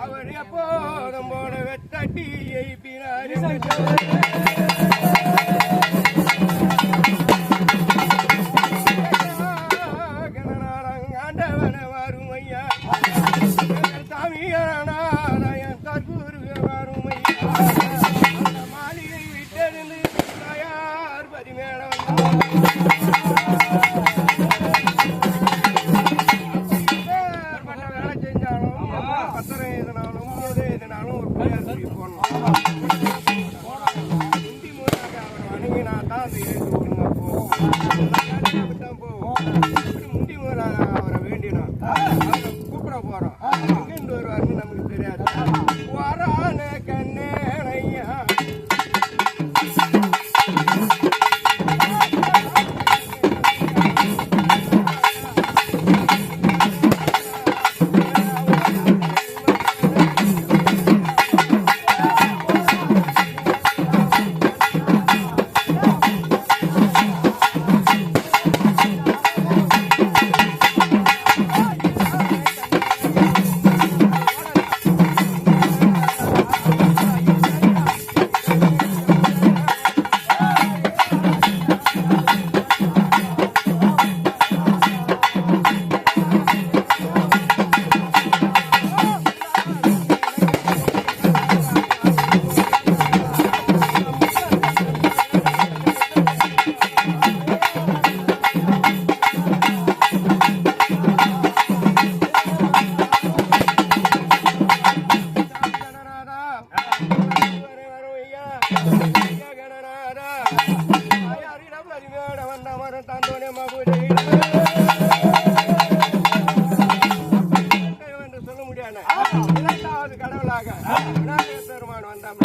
அவர் எப்போதும் போல வெட்டட்டியை பின்னாடி ஆண்டவன வரும் ஐயா சாமியானாயன் தற்பூர்வ வரும் ஐயா மாளிகை விட்டெழுந்து யார் பதிமேடம் முந்தி முதலாக அவரை வேண்டினோம் கூப்பிட போறோம் எங்கிருந்து வருவாருன்னு நமக்கு தெரியாது வரான கண்ணேனையா சொல்ல முடியாது. இரண்டாவது கடவுளாக விநாயகர் பெருமான் வந்தாங்க.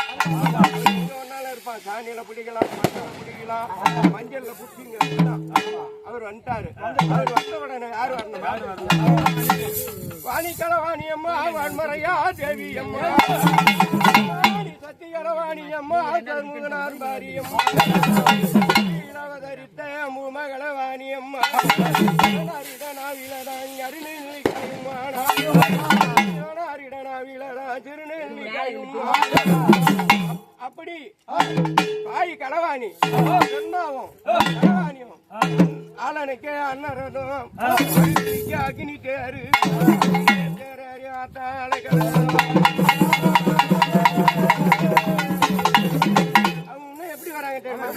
இருப்பான் சாணியில பிடிக்கலாம், பிடிக்கலாம், மஞ்சள்ல புடிச்சிங்க. அவர் வந்துட்டாரு. அவர் வந்த உடனே யாரு வரணும்? வாணிக்கலவாணி அம்மா, வான்மறையா தேவி அம்மா, சத்தியரவாணி அம்மா, கருமுகனார் பாரி அம்மா, அவதரித்த மகளவாணி அம்மா, அப்படி பாய் களவாணி சொன்னாவும் களவாணியும் ஆளனுக்கு அன்னரதும் அக்னி தேரு அவங்க எப்படி வராங்க தெரியுமா?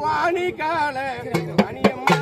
வாணி கால வாணியம்மா